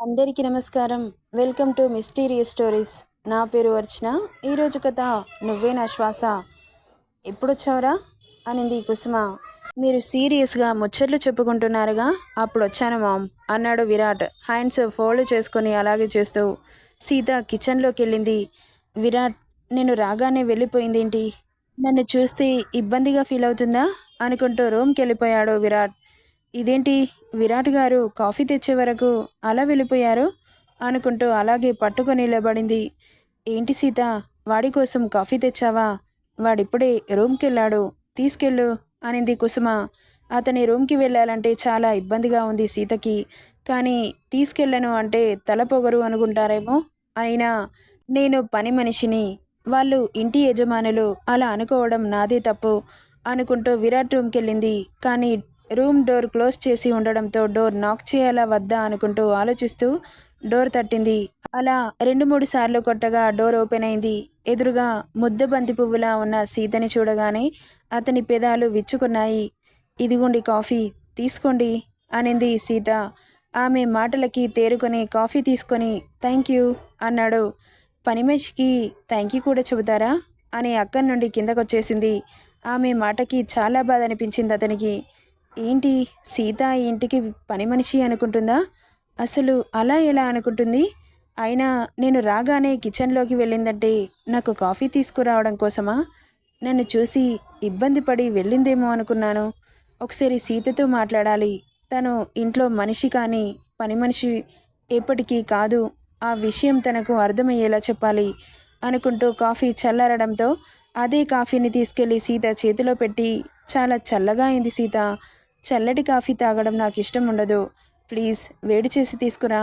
అందరికీ నమస్కారం. Welcome to mysterious stories. నా పేరు అర్చన. ఈరోజు కథ నువ్వే నా శ్వాస. ఎప్పుడొచ్చావురా అనింది కుసుమ. మీరు సీరియస్గా ముచ్చట్లు చెప్పుకుంటున్నారుగా, అప్పుడు వచ్చాను మామ్ అన్నాడు విరాట్ హ్యాండ్స్ ఫోల్డ్ చేసుకొని అలాగే చేస్తూ. సీత కిచెన్లోకి వెళ్ళింది. విరాట్ నేను రాగానే వెళ్ళిపోయిందేంటి? నన్ను చూస్తే ఇబ్బందిగా ఫీల్ అవుతుందా అనుకుంటూ రూమ్కి వెళ్ళిపోయాడు విరాట్. ఇదేంటి విరాట్ గారు కాఫీ తెచ్చే వరకు అలా వెళ్ళిపోయారు అనుకుంటూ అలాగే పట్టుకొని నిలబడింది. ఏంటి సీత, వాడి కోసం కాఫీ తెచ్చావా? వాడిప్పుడే రూమ్కి వెళ్ళాడు, తీసుకెళ్ళు అనింది కుసుమ. అతని రూమ్కి వెళ్ళాలంటే చాలా ఇబ్బందిగా ఉంది సీతకి. కానీ తీసుకెళ్ళను అంటే తల పొగరు అనుకుంటారేమో. అయినా నేను పని మనిషిని, వాళ్ళు ఇంటి యజమానులు, అలా అనుకోవడం నాదే తప్పు అనుకుంటూ విరాట్ రూమ్కి వెళ్ళింది. కానీ రూమ్ డోర్ క్లోజ్ చేసి ఉండడంతో డోర్ నాక్ చేయాలా వద్దా అనుకుంటూ ఆలోచిస్తూ డోర్ తట్టింది. అలా 2-3 సార్లు కొట్టగా డోర్ ఓపెన్ అయింది. ఎదురుగా ముద్దబంతి పువ్వులా ఉన్న సీతని చూడగానే అతని పెదాలు విచ్చుకున్నాయి. ఇదిగోండి కాఫీ, తీసుకోండి అనింది సీత. ఆమె మాటలకి తేరుకొని కాఫీ తీసుకొని థ్యాంక్ యూ అన్నాడు. పని మనిషికి థ్యాంక్ యూ కూడా చెబుతారా అని అక్కడి నుండి కిందకొచ్చేసింది. ఆమె మాటకి చాలా బాధ అనిపించింది అతనికి. ఏంటి సీత ఈ ఇంటికి పని మనిషి అనుకుంటుందా? అసలు అలా ఎలా అనుకుంటుంది? అయినా నేను రాగానే కిచెన్లోకి వెళ్ళిందంటే నాకు కాఫీ తీసుకురావడం కోసమా? నన్ను చూసి ఇబ్బంది పడి వెళ్ళిందేమో అనుకున్నాను. ఒకసారి సీతతో మాట్లాడాలి. తను ఇంట్లో మనిషి కానీ పని మనిషి ఎప్పటికీ కాదు. ఆ విషయం తనకు అర్థమయ్యేలా చెప్పాలి అనుకుంటూ కాఫీ చల్లారడంతో అదే కాఫీని తీసుకెళ్లి సీత చేతిలో పెట్టి, చాలా చల్లగా అయింది సీత, చల్లటి కాఫీ తాగడం నాకు ఇష్టం ఉండదు, ప్లీజ్ వేడి చేసి తీసుకురా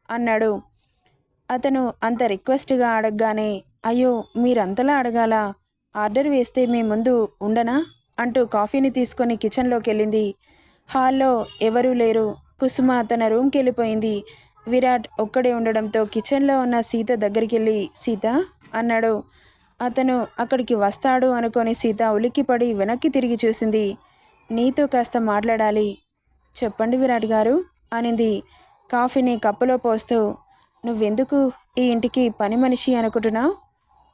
అన్నాడు. అతను అంత రిక్వెస్ట్గా అడగగానే, అయ్యో మీరంతలా అడగాల, ఆర్డర్ వేస్తే మీ ముందు ఉండనా అంటూ కాఫీని తీసుకొని కిచెన్లోకి వెళ్ళింది. హాల్లో ఎవరూ లేరు. కుసుమ తన రూమ్కి వెళ్ళిపోయింది. విరాట్ ఒక్కడే ఉండడంతో కిచెన్లో ఉన్న సీత దగ్గరికి వెళ్ళి సీత అన్నాడు. అతను అక్కడికి వస్తాడు అనుకొని సీత ఉలిక్కిపడి వెనక్కి తిరిగి చూసింది. నీతో కాస్త మాట్లాడాలి. చెప్పండి విరాట్ గారు అనింది కాఫీని కప్పులో పోస్తూ. నువ్వెందుకు ఈ ఇంటికి పని మనిషి అనుకుంటున్నావు?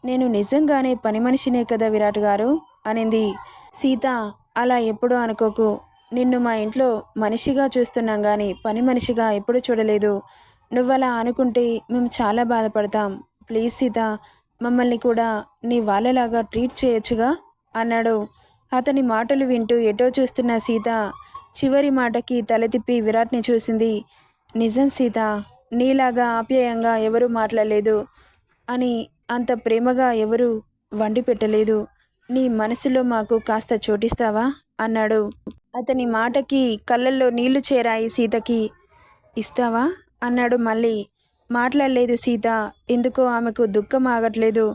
నేను నిజంగానే పని మనిషినే కదా విరాట్ గారు అనింది. సీత అలా ఎప్పుడూ అనుకోకు. నిన్ను మా ఇంట్లో మనిషిగా చూస్తున్నాం కానీ పని మనిషిగా ఎప్పుడు చూడలేదు. నువ్వలా అనుకుంటే మేము చాలా బాధపడతాం. ప్లీజ్ సీత, మమ్మల్ని కూడా నీ వాళ్ళలాగా ట్రీట్ చేయొచ్చుగా అన్నాడు. అతని మాటలు వింటూ ఎటో చూస్తున్న సీత చివరి మాటకి తల తిప్పి విరాట్ని చూసింది. నిజం సీత, నీలాగా ఆప్యాయంగా ఎవరూ మాట్లాడలేదు అని, అంత ప్రేమగా ఎవరూ వండి పెట్టలేదు. నీ మనసులో మాకు కాస్త చోటిస్తావా అన్నాడు. అతని మాటకి కళ్ళల్లో నీళ్లు చేరాయి సీతకి. ఇస్తావా అన్నాడు మళ్ళీ. మాట్లాడలేదు సీత. ఎందుకో ఆమెకు దుఃఖం ఆగట్లేదు.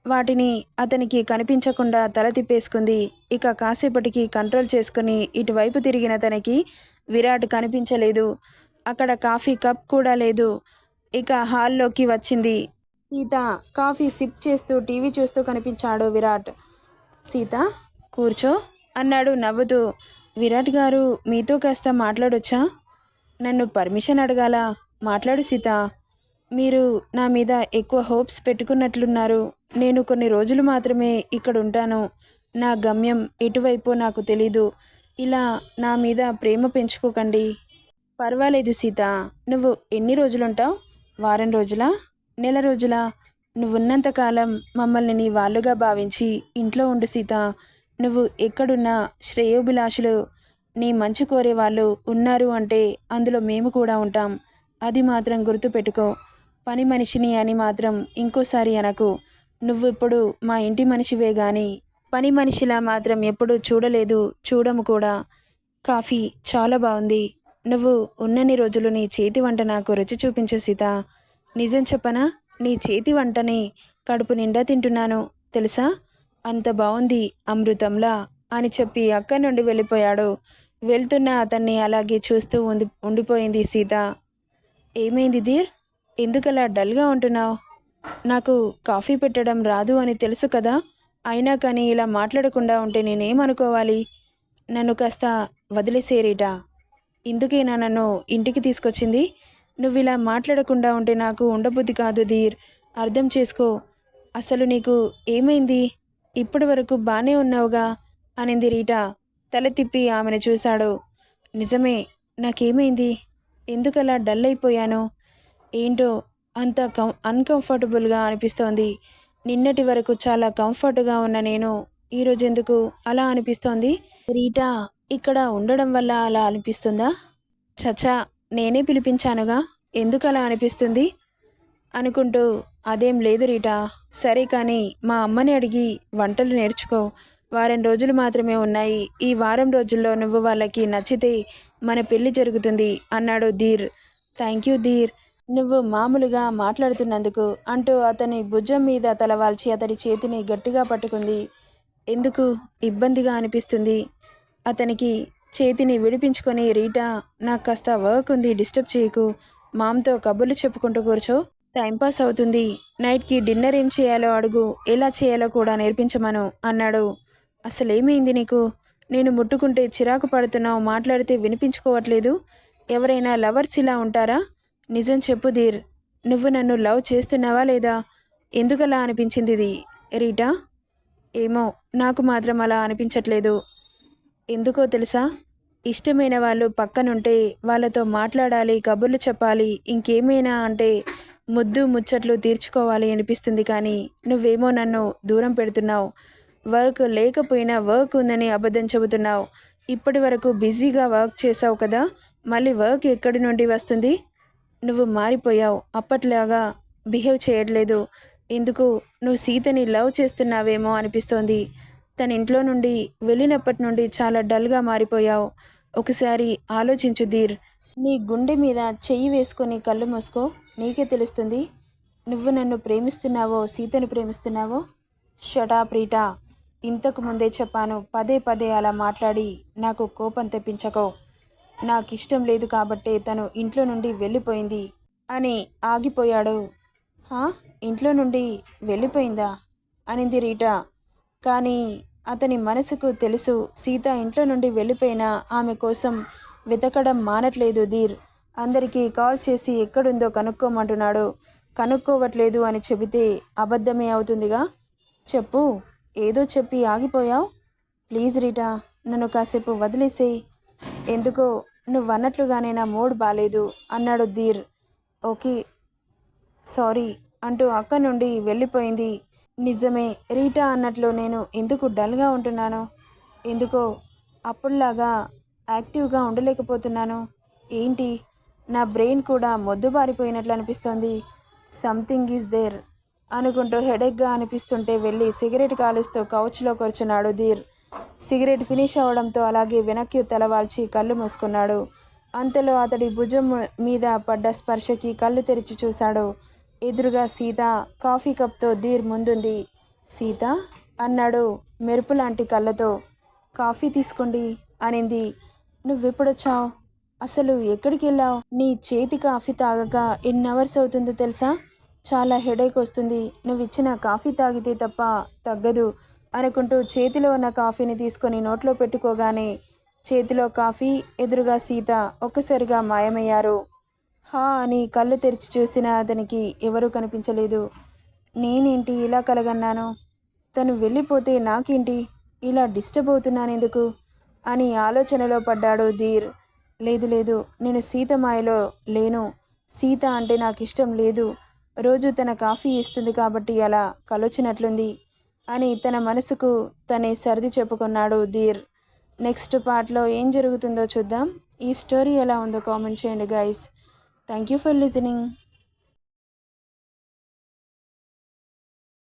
వాటిని అతనికి కనిపించకుండా తల తిప్పేసుకుంది. ఇక కాసేపటికి కంట్రోల్ చేసుకుని ఇటువైపు తిరిగిన తనకి విరాట్ కనిపించలేదు. అక్కడ కాఫీ కప్ కూడా లేదు. ఇక హాల్లోకి వచ్చింది సీత. కాఫీ సిప్ చేస్తూ టీవీ చూస్తూ కనిపించాడు విరాట్. సీత కూర్చో అన్నాడు నవ్వుతూ. విరాట్ గారు మీతో కాస్త మాట్లాడొచ్చా? నన్ను పర్మిషన్ అడగాల. మాట్లాడు సీత. మీరు నా మీద ఎక్కువ హోప్స్ పెట్టుకున్నట్లున్నారు. నేను కొన్ని రోజులు మాత్రమే ఇక్కడ ఉంటాను. నా గమ్యం ఎటువైపో నాకు తెలీదు. ఇలా నా మీద ప్రేమ పెంచుకోకండి. పర్వాలేదు సీత. నువ్వు ఎన్ని రోజులుంటావు? వారం రోజులా? నెల రోజులా? నువ్వున్నంతకాలం మమ్మల్ని నీ వాళ్ళుగా భావించి ఇంట్లో ఉండు సీత. నువ్వు ఎక్కడున్నా శ్రేయోభిలాషులు, నీ మంచి కోరే వాళ్ళు ఉన్నారు అంటే అందులో మేము కూడా ఉంటాం. అది మాత్రం గుర్తుపెట్టుకో. పని మనిషిని అని మాత్రం ఇంకోసారి అనకు. నువ్విప్పుడు మా ఇంటి మనిషివే గాని పని మనిషిలా మాత్రం ఎప్పుడూ చూడలేదు, చూడము కూడా. కాఫీ చాలా బాగుంది. నువ్వు ఉన్నన్ని రోజులు నీ చేతి వంట నాకు రుచి చూపించు సీత. నిజం చెప్పనా, నీ చేతి వంటని కడుపు నిండా తింటున్నాను తెలుసా. అంత బాగుంది, అమృతంలా అని చెప్పి అక్కడి నుండి వెళ్ళిపోయాడు. వెళ్తున్న అతన్ని అలాగే చూస్తూ ఉండిపోయింది సీత. ఏమైంది ధీర్, ఎందుకలా డల్గా ఉంటున్నావు? నాకు కాఫీ పెట్టడం రాదు అని తెలుసు కదా. అయినా కానీ ఇలా మాట్లాడకుండా ఉంటే నేనేమనుకోవాలి? నన్ను కాస్త వదిలేసేరీటా. ఇందుకేనా నన్ను ఇంటికి తీసుకొచ్చింది? నువ్వు ఇలా మాట్లాడకుండా ఉంటే నాకు ఉండబుద్ధి కాదు ధీర్. అర్థం చేసుకో. అసలు నీకు ఏమైంది? ఇప్పటి వరకు బానే ఉన్నావుగా అనింది రీటా. తల తిప్పి ఆమెను చూశాడు. నిజమే, నాకేమైంది? ఎందుకలా డల్ అయిపోయాను? ఏంటో అంత అన్కంఫర్టబుల్గా అనిపిస్తోంది. నిన్నటి వరకు చాలా కంఫర్ట్గా ఉన్న నేను ఈరోజు ఎందుకు అలా అనిపిస్తోంది? రీటా, ఇక్కడ ఉండడం వల్ల అలా అనిపిస్తుందా? చచా, నేనే పిలిపించానుగా, ఎందుకు అలా అనిపిస్తుంది అనుకుంటూ, అదేం లేదు రీటా. సరే కానీ మా అమ్మని అడిగి వంటలు నేర్చుకో. వారం రోజులు మాత్రమే ఉన్నాయి. ఈ వారం రోజుల్లో నువ్వు వాళ్ళకి నచ్చితే మన పెళ్లి జరుగుతుంది అన్నాడు ధీర్. థ్యాంక్ యూ ధీర్, నువ్వు మామూలుగా మాట్లాడుతున్నందుకు అంటూ అతని భుజం మీద తలవాల్చి అతడి చేతిని గట్టిగా పట్టుకుంది. ఎందుకు ఇబ్బందిగా అనిపిస్తుంది? అతనికి చేతిని విడిపించుకొని, రీటా నాకు కాస్త వర్క్ ఉంది, డిస్టర్బ్ చేయకు. మామ్తో కబుర్లు చెప్పుకుంటూ కూర్చో, టైంపాస్ అవుతుంది. నైట్కి డిన్నర్ ఏం చేయాలో అడుగు, ఎలా చేయాలో కూడా నేర్పించమను అన్నాడు. అసలేమైంది నీకు? నేను ముట్టుకుంటే చిరాకు పడుతున్నావు, మాట్లాడితే వినిపించుకోవట్లేదు. ఎవరైనా లవర్స్ ఇలా ఉంటారా? నిజం చెప్పు ధీర్, నువ్వు నన్ను లవ్ చేస్తున్నావా లేదా? ఎందుకలా అనిపించింది ఇది రీటా? ఏమో, నాకు మాత్రం అలా అనిపించట్లేదు. ఎందుకో తెలుసా? ఇష్టమైన వాళ్ళు పక్కనుంటే వాళ్ళతో మాట్లాడాలి, కబుర్లు చెప్పాలి, ఇంకేమైనా అంటే ముద్దు ముచ్చట్లు తీర్చుకోవాలి అనిపిస్తుంది. కానీ నువ్వేమో నన్ను దూరం పెడుతున్నావు. వర్క్ లేకపోయినా వర్క్ ఉందని అబద్ధం చెబుతున్నావు. ఇప్పటి వరకు బిజీగా వర్క్ చేసావు కదా, మళ్ళీ వర్క్ ఎక్కడి నుండి వస్తుంది? నువ్వు మారిపోయావు, అప్పట్లాగా బిహేవ్ చేయట్లేదు. ఎందుకు నువ్వు సీతని లవ్ చేస్తున్నావేమో అనిపిస్తోంది. తన ఇంట్లో నుండి వెళ్ళినప్పటి నుండి చాలా డల్గా మారిపోయావు. ఒకసారి ఆలోచించు ధీర్. నీ గుండె మీద చెయ్యి వేసుకొని కళ్ళు మూసుకో, నీకే తెలుస్తుంది నువ్వు నన్ను ప్రేమిస్తున్నావో సీతను ప్రేమిస్తున్నావో. షటాప్ రీటా, ఇంతకు ముందే చెప్పాను, పదే పదే అలా మాట్లాడి నాకు కోపం తెప్పించకో. నాకు ఇష్టం లేదు కాబట్టే తను ఇంట్లో నుండి వెళ్ళిపోయింది అని ఆగిపోయాడు. హా, ఇంట్లో నుండి వెళ్ళిపోయిందా అనింది రీటా. కానీ అతని మనసుకు తెలుసు, సీత ఇంట్లో నుండి వెళ్ళిపోయినా ఆమె కోసం వెతకడం మానట్లేదు ధీర్. అందరికీ కాల్ చేసి ఎక్కడుందో కనుక్కోమంటున్నాడు. కనుక్కోవట్లేదు అని చెబితే అబద్ధమే అవుతుందిగా. చెప్పు, ఏదో చెప్పి ఆగిపోయావు. ప్లీజ్ రీటా, నన్ను కాసేపు వదిలేసేయి. ఎందుకో నువ్వన్నట్లుగానే నా మూడ్ బాలేదు అన్నాడు ధీర్. ఓకే, సారీ అంటూ అక్క నుండి వెళ్ళిపోయింది. నిజమే, రీటా అన్నట్లు నేను ఎందుకు డల్గా ఉంటున్నాను? ఎందుకో అప్పుడులాగా యాక్టివ్గా ఉండలేకపోతున్నాను. ఏంటి, నా బ్రెయిన్ కూడా మొద్దుబారిపోయినట్లు అనిపిస్తోంది. సంథింగ్ ఈజ్ దేర్ అనుకుంటూ హెడేక్గా అనిపిస్తుంటే వెళ్ళి సిగరెట్ కాలుస్తూ కౌచ్లో కూర్చున్నాడు ధీర్. సిగరెట్ ఫినిష్ అవడంతో అలాగే వెనక్కి తలవాల్చి కళ్ళు మూసుకున్నాడు. అంతలో అతడి భుజం మీద పడ్డ స్పర్శకి కళ్ళు తెరిచి చూశాడు. ఎదురుగా సీత కాఫీ కప్తో ధీర్ ముందుంది. సీత అన్నాడు మెరుపులాంటి కళ్ళతో. కాఫీ తీసుకోండి అనింది. నువ్వెప్పుడొచ్చావు? అసలు ఎక్కడికి వెళ్ళావు? నీ చేతి కాఫీ తాగక ఎన్ని అవర్స్ అవుతుందో తెలుసా? చాలా హెడేక్ వస్తుంది. నువ్వు ఇచ్చిన కాఫీ తాగితే తప్ప తగ్గదు అనుకుంటూ చేతిలో ఉన్న కాఫీని తీసుకొని నోట్లో పెట్టుకోగానే చేతిలో కాఫీ, ఎదురుగా సీత ఒక్కసారిగా మాయమయ్యారు. హా అని కళ్ళు తెరిచి చూసిన అతనికి ఎవరూ కనిపించలేదు. నేనేంటి ఇలా కలగన్నాను? తను వెళ్ళిపోతే నాకేంటి ఇలా డిస్టర్బ్ అవుతున్నానెందుకు అని ఆలోచనలో పడ్డాడు ధీర్. లేదు లేదు, నేను సీత మాయలో లేను. సీత అంటే నాకు ఇష్టం లేదు. రోజు తన కాఫీ ఇస్తుంది కాబట్టి అలా కలొచ్చినట్లుంది అని తన మనసుకు తనే సర్ది చెప్పుకున్నాడు ధీర్. నెక్స్ట్ పార్ట్లో ఏం జరుగుతుందో చూద్దాం. ఈ స్టోరీ ఎలా ఉందో కామెంట్ చేయండి guys. Thank you for listening.